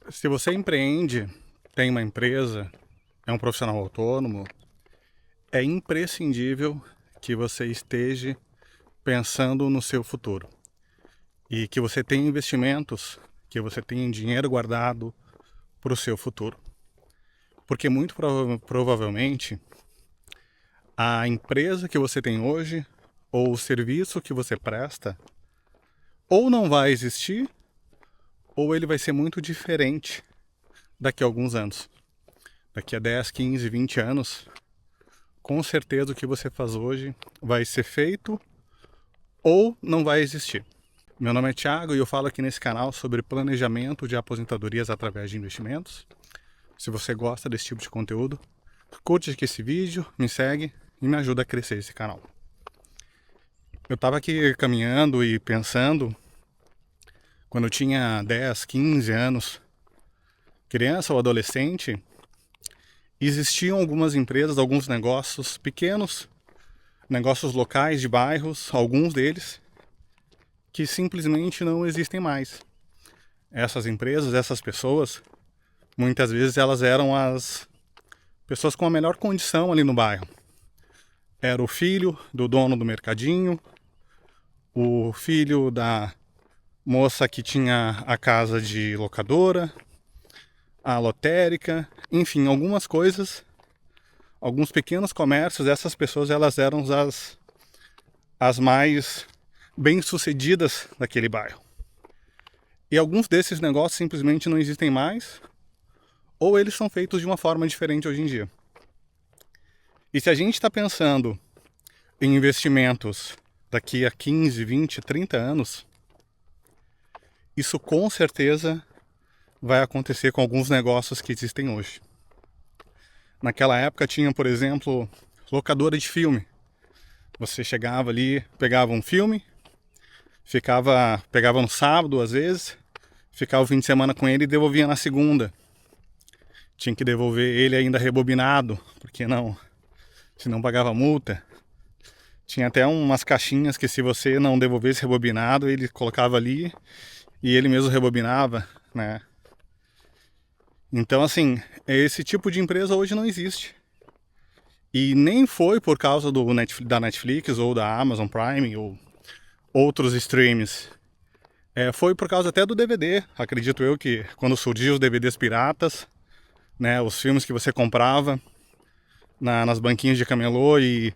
Se você empreende, tem uma empresa, é um profissional autônomo, é imprescindível que você esteja pensando no seu futuro e que você tenha investimentos, que você tenha dinheiro guardado para o seu futuro. Porque muito provavelmente a empresa que você tem hoje ou o serviço que você presta ou não vai existir ou ele vai ser muito diferente daqui a alguns anos. Daqui a 10, 15, 20 anos, com certeza o que você faz hoje vai ser feito ou não vai existir. Meu nome é Thiago e eu falo aqui nesse canal sobre planejamento de aposentadorias através de investimentos. Se você gosta desse tipo de conteúdo, curte aqui esse vídeo, me segue e me ajuda a crescer esse canal. Eu estava aqui caminhando e pensando, quando eu tinha 10, 15 anos, criança ou adolescente, existiam algumas empresas, alguns negócios pequenos, negócios locais de bairros, alguns deles, que simplesmente não existem mais. Essas empresas, essas pessoas, muitas vezes elas eram as pessoas com a melhor condição ali no bairro. Era o filho do dono do mercadinho, o filho da moça que tinha a casa de locadora, a lotérica, enfim, algumas coisas, alguns pequenos comércios, essas pessoas elas eram as mais bem-sucedidas daquele bairro. E alguns desses negócios simplesmente não existem mais, ou eles são feitos de uma forma diferente hoje em dia. E se a gente está pensando em investimentos daqui a 15, 20, 30 anos, isso com certeza vai acontecer com alguns negócios que existem hoje. Naquela época tinha, por exemplo, locadora de filme. Você chegava ali, pegava um filme, pegava no sábado às vezes, ficava o fim de semana com ele e devolvia na segunda. Tinha que devolver ele ainda rebobinado, porque senão pagava multa. Tinha até umas caixinhas que se você não devolvesse rebobinado, ele colocava ali e ele mesmo rebobinava, né? Então, assim, esse tipo de empresa hoje não existe. E nem foi por causa da Netflix ou da Amazon Prime ou outros streams. Foi por causa até do DVD. Acredito eu que quando surgiu os DVDs piratas, né, os filmes que você comprava nas banquinhas de camelô e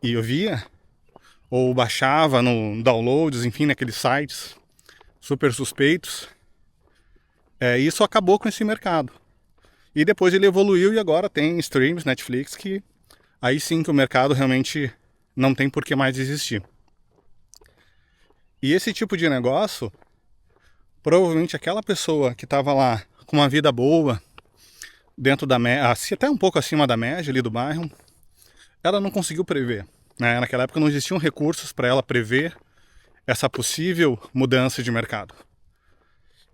eu via, ou baixava no downloads, enfim, naqueles sites super suspeitos. Isso acabou com esse mercado. E depois ele evoluiu e agora tem streams, Netflix, que aí sim que o mercado realmente não tem por que mais existir. E esse tipo de negócio, provavelmente aquela pessoa que estava lá com uma vida boa, dentro da média, até um pouco acima da média ali do bairro, ela não conseguiu prever. Né? Naquela época não existiam recursos para ela prever essa possível mudança de mercado.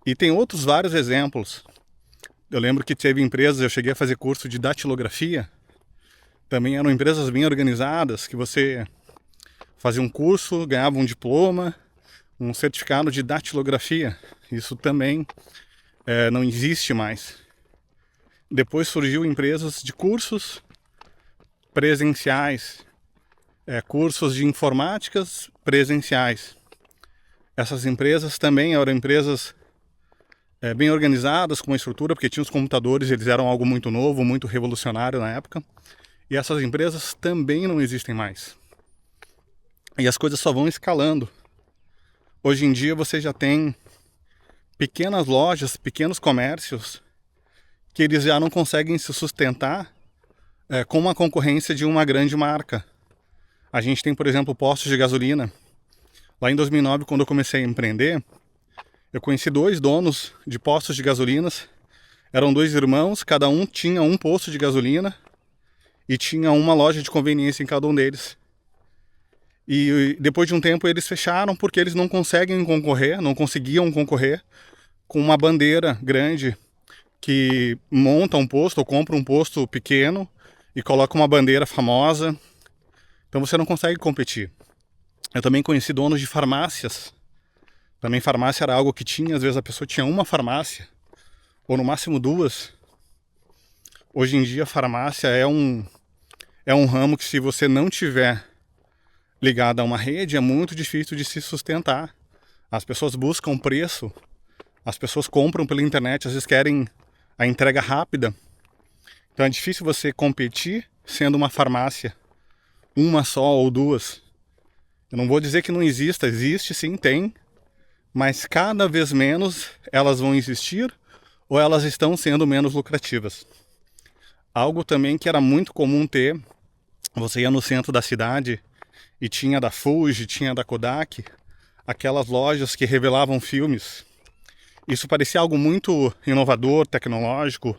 E tem outros vários exemplos. Eu lembro que teve empresas, eu cheguei a fazer curso de datilografia, também eram empresas bem organizadas, que você fazia um curso, ganhava um diploma, um certificado de datilografia. Isso também não existe mais. Depois surgiu empresas de cursos presenciais, cursos de informáticas presenciais. Essas empresas também eram empresas bem organizadas, com uma estrutura, porque tinha os computadores, eles eram algo muito novo, muito revolucionário na época. E essas empresas também não existem mais. E as coisas só vão escalando. Hoje em dia você já tem pequenas lojas, pequenos comércios, que eles já não conseguem se sustentar com uma concorrência de uma grande marca. A gente tem, por exemplo, postos de gasolina. Lá em 2009, quando eu comecei a empreender, eu conheci 2 donos de postos de gasolinas. Eram 2 irmãos, cada um tinha um posto de gasolina e tinha uma loja de conveniência em cada um deles. E depois de um tempo eles fecharam porque eles não conseguem concorrer, não conseguiam concorrer com uma bandeira grande que monta um posto ou compra um posto pequeno e coloca uma bandeira famosa. Então você não consegue competir. Eu também conheci donos de farmácias. Também farmácia era algo que tinha, às vezes a pessoa tinha uma farmácia ou no máximo 2. Hoje em dia a farmácia é um ramo que, se você não tiver ligado a uma rede, é muito difícil de se sustentar. As pessoas buscam preço, as pessoas compram pela internet, às vezes querem a entrega rápida. Então é difícil você competir sendo uma farmácia, uma só ou 2. Eu não vou dizer que não exista, existe sim, tem, mas cada vez menos elas vão existir ou elas estão sendo menos lucrativas. Algo também que era muito comum ter, você ia no centro da cidade e tinha da Fuji, tinha da Kodak, aquelas lojas que revelavam filmes. Isso parecia algo muito inovador, tecnológico.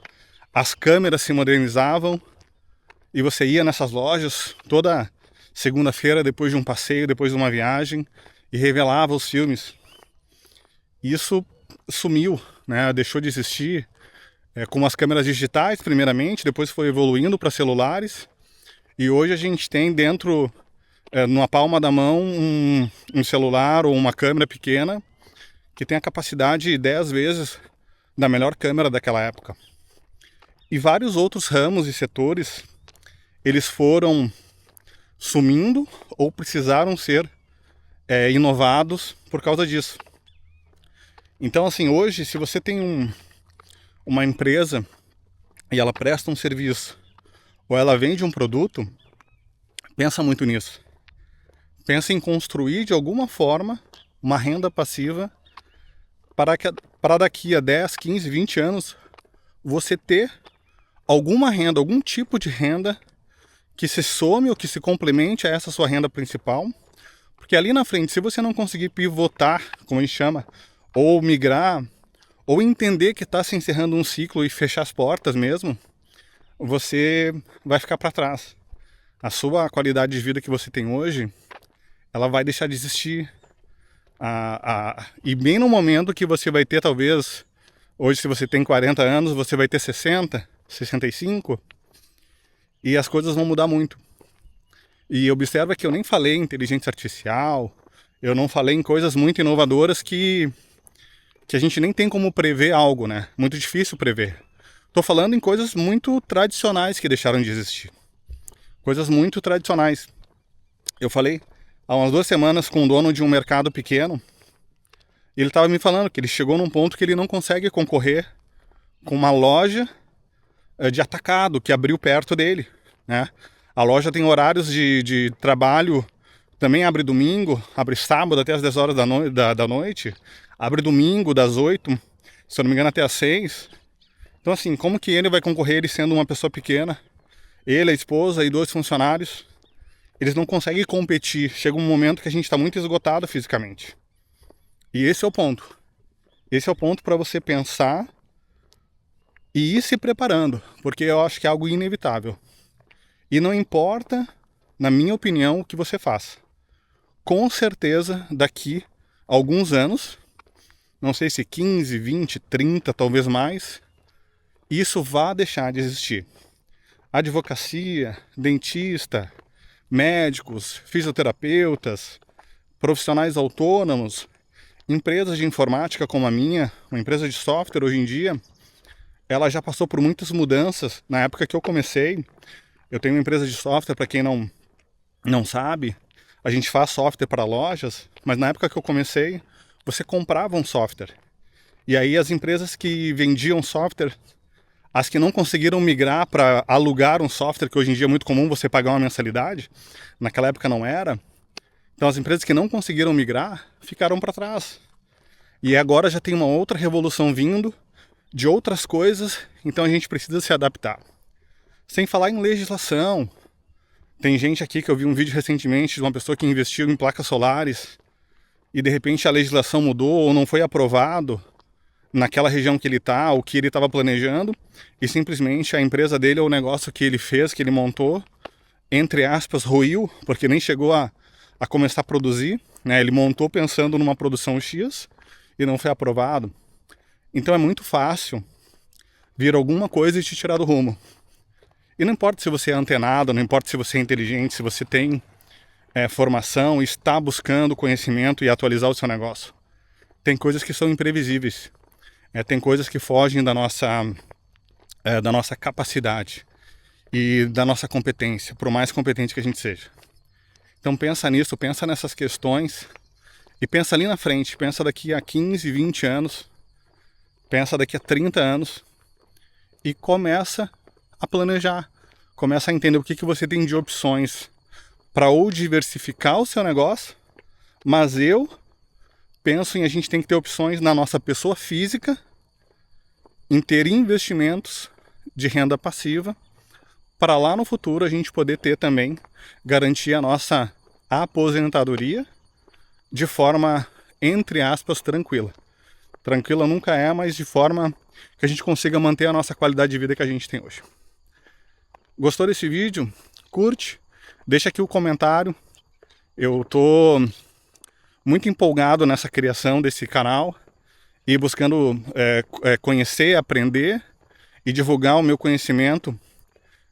As câmeras se modernizavam e você ia nessas lojas toda segunda-feira, depois de um passeio, depois de uma viagem, e revelava os filmes. Isso sumiu, né? Deixou de existir, com as câmeras digitais primeiramente, depois foi evoluindo para celulares, e hoje a gente tem dentro, numa palma da mão, um celular ou uma câmera pequena que tem a capacidade 10 vezes da melhor câmera daquela época. E vários outros ramos e setores, eles foram sumindo ou precisaram ser inovados por causa disso. Então, assim, hoje, se você tem uma empresa e ela presta um serviço ou ela vende um produto, pensa muito nisso. Pensa em construir de alguma forma uma renda passiva para daqui a 10, 15, 20 anos você ter alguma renda, algum tipo de renda que se some ou que se complemente a essa sua renda principal. Porque ali na frente, se você não conseguir pivotar, como a gente chama, ou migrar, ou entender que está se encerrando um ciclo e fechar as portas mesmo, você vai ficar para trás. A sua qualidade de vida que você tem hoje, ela vai deixar de existir. E bem no momento que você vai ter, talvez, hoje se você tem 40 anos, você vai ter 60, 65, e as coisas vão mudar muito. E observa que eu nem falei em inteligência artificial, eu não falei em coisas muito inovadoras que a gente nem tem como prever algo, né? Muito difícil prever. Estou falando em coisas muito tradicionais que deixaram de existir. Coisas muito tradicionais. Eu falei há umas 2 semanas com um dono de um mercado pequeno, e ele estava me falando que ele chegou num ponto que ele não consegue concorrer com uma loja de atacado que abriu perto dele, né? A loja tem horários de trabalho, também abre domingo, abre sábado até as 10 horas da noite, abre domingo das 8, se eu não me engano até as 6. Então, assim, como que ele vai concorrer, ele sendo uma pessoa pequena, ele, a esposa e 2 funcionários, eles não conseguem competir. Chega um momento que a gente está muito esgotado fisicamente. E esse é o ponto. Esse é o ponto para você pensar e ir se preparando, porque eu acho que é algo inevitável. E não importa, na minha opinião, o que você faça. Com certeza, daqui a alguns anos, não sei se 15, 20, 30, talvez mais, isso vai deixar de existir. Advocacia, dentista, médicos, fisioterapeutas, profissionais autônomos, empresas de informática como a minha, uma empresa de software hoje em dia, ela já passou por muitas mudanças. Na época que eu comecei, eu tenho uma empresa de software, para quem não sabe, a gente faz software para lojas, mas na época que eu comecei, você comprava um software. E aí as empresas que vendiam software, as que não conseguiram migrar para alugar um software, que hoje em dia é muito comum você pagar uma mensalidade, naquela época não era. Então as empresas que não conseguiram migrar ficaram para trás. E agora já tem uma outra revolução vindo de outras coisas, então a gente precisa se adaptar. Sem falar em legislação. Tem gente aqui que eu vi um vídeo recentemente de uma pessoa que investiu em placas solares e de repente a legislação mudou ou não foi aprovado naquela região que ele está, o que ele estava planejando, e simplesmente a empresa dele, ou o negócio que ele fez, que ele montou, entre aspas, ruiu, porque nem chegou a começar a produzir, né? Ele montou pensando numa produção X e não foi aprovado. Então é muito fácil vir alguma coisa e te tirar do rumo. E não importa se você é antenado, não importa se você é inteligente, se você tem formação, está buscando conhecimento e atualizar o seu negócio. Tem coisas que são imprevisíveis. Tem coisas que fogem da nossa capacidade e da nossa competência, por mais competente que a gente seja. Então pensa nisso, pensa nessas questões e pensa ali na frente, pensa daqui a 15, 20 anos, pensa daqui a 30 anos e começa a planejar, começa a entender o que você tem de opções para ou diversificar o seu negócio, mas eu penso em a gente tem que ter opções na nossa pessoa física, em ter investimentos de renda passiva, para lá no futuro a gente poder ter também, garantir a nossa aposentadoria de forma, entre aspas, tranquila. Tranquila nunca é, mas de forma que a gente consiga manter a nossa qualidade de vida que a gente tem hoje. Gostou desse vídeo? Curte, deixa aqui o comentário. Eu tô muito empolgado nessa criação desse canal e buscando conhecer, aprender e divulgar o meu conhecimento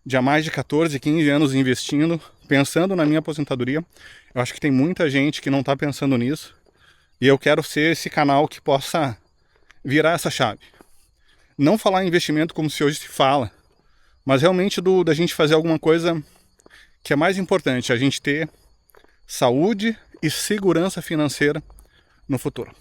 de há mais de 14, 15 anos investindo, pensando na minha aposentadoria. Eu acho que tem muita gente que não está pensando nisso e eu quero ser esse canal que possa virar essa chave. Não falar em investimento como se hoje se fala, mas realmente da gente fazer alguma coisa que é mais importante, a gente ter saúde e segurança financeira no futuro.